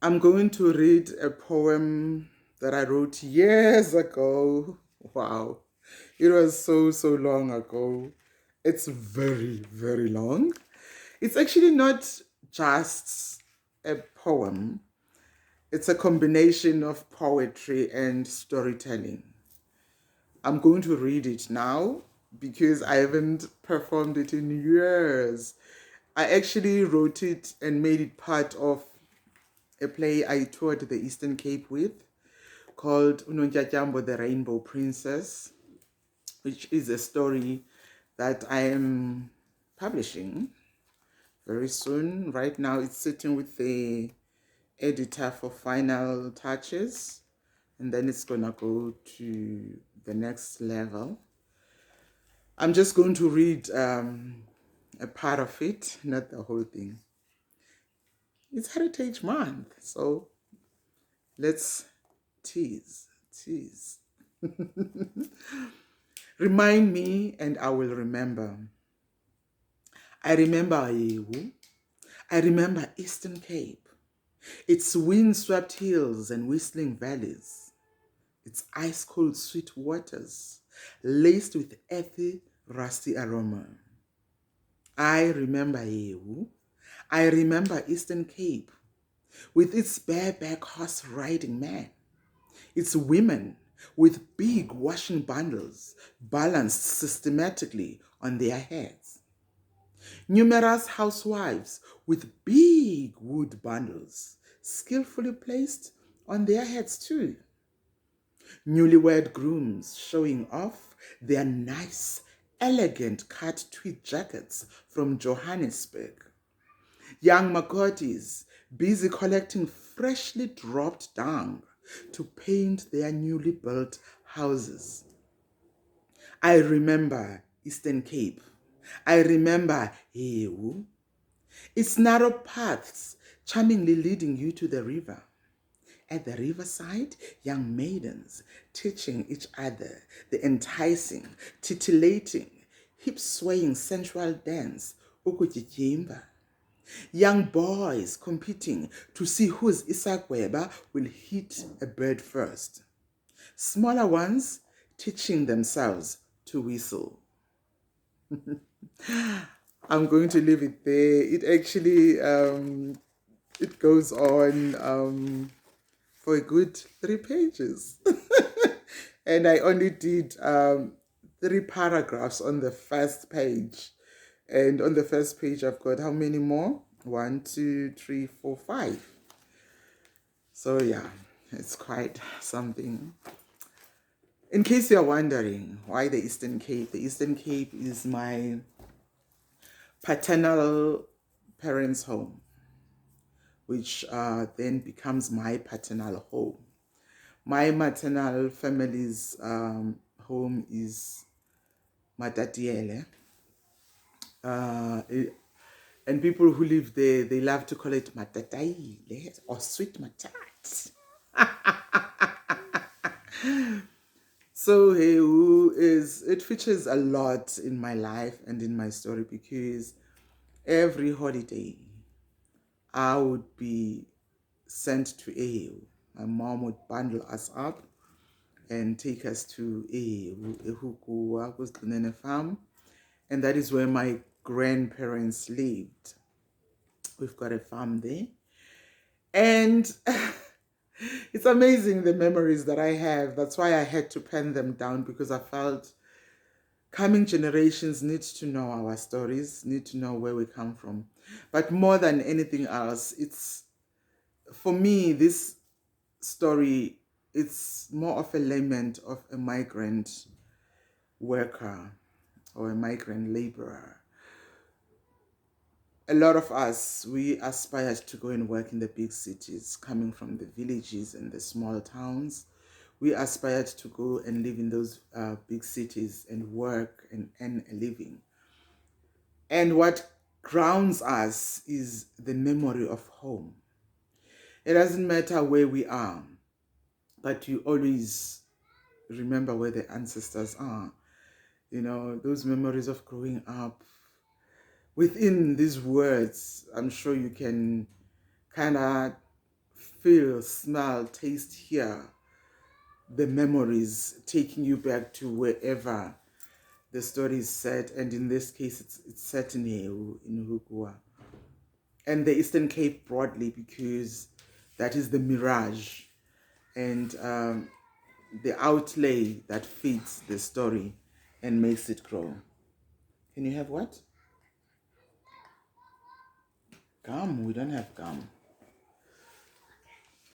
I'm going to read a poem that I wrote years ago. Wow. It was so long ago. It's very long. It's actually not just a poem, it's a combination of poetry and storytelling. I'm going to read it now because I haven't performed it in years. I actually wrote it and made it part of a play I toured the Eastern Cape with called Unonjatyambo the Rainbow Princess, which is a story that I am publishing very soon. Right now, it's sitting with the editor for final touches, and then it's gonna go to the next level. I'm just going to read a part of it, not the whole thing. It's Heritage Month, so let's tease. Remind me and I will remember. I remember Ayewu. I remember Eastern Cape, its wind-swept hills and whistling valleys, its ice-cold sweet waters, laced with earthy, rusty aroma. I remember Ayewu. I remember Eastern Cape, with its bareback horse-riding men, its women with big washing bundles balanced systematically on their heads, numerous housewives with big wood bundles skillfully placed on their heads too, newlywed grooms showing off their nice, elegant cut tweed jackets from Johannesburg, young Makotis busy collecting freshly dropped dung to paint their newly built houses. I remember Eastern Cape. I remember Hewu. Its narrow paths charmingly leading you to the river. At the riverside, young maidens teaching each other the enticing, titillating, hip-swaying sensual dance, ukujijimba. Young boys competing to see whose Isakweba will hit a bird first. Smaller ones teaching themselves to whistle. I'm going to leave it there. It actually it goes on for a good 3 pages, and I only did 3 paragraphs on the first page. And on the first page, I've got how many more? One, two, three, four, five. So yeah, it's quite something. In case you're wondering why the Eastern Cape is my paternal parents' home, which then becomes my paternal home. My maternal family's home is Matatiele. And people who live there, they love to call it Matataile or Sweet Matat. So hey, it features a lot in my life and in my story because every holiday I would be sent to AU. My mom would bundle us up and take us to a farm, and that is where my grandparents lived. We've got a farm there, and it's amazing the memories that I have. That's why I had to pen them down, because I felt coming generations need to know our stories, need to know where we come from. But more than anything else, it's, for me, this story, it's more of a lament of a migrant worker or a migrant laborer. A lot of us, we aspired to go and work in the big cities, coming from the villages and the small towns. We aspired to go and live in those big cities and work and earn a living. And what grounds us is the memory of home. It doesn't matter where we are, but you always remember where the ancestors are. You know, those memories of growing up. Within these words, I'm sure you can kind of feel, smell, taste, hear the memories taking you back to wherever the story is set. And in this case, it's set in Heu, in Hukua. And the Eastern Cape broadly, because that is the mirage and the outlay that fits the story and makes it grow. Can you have what? Gum? We don't have gum.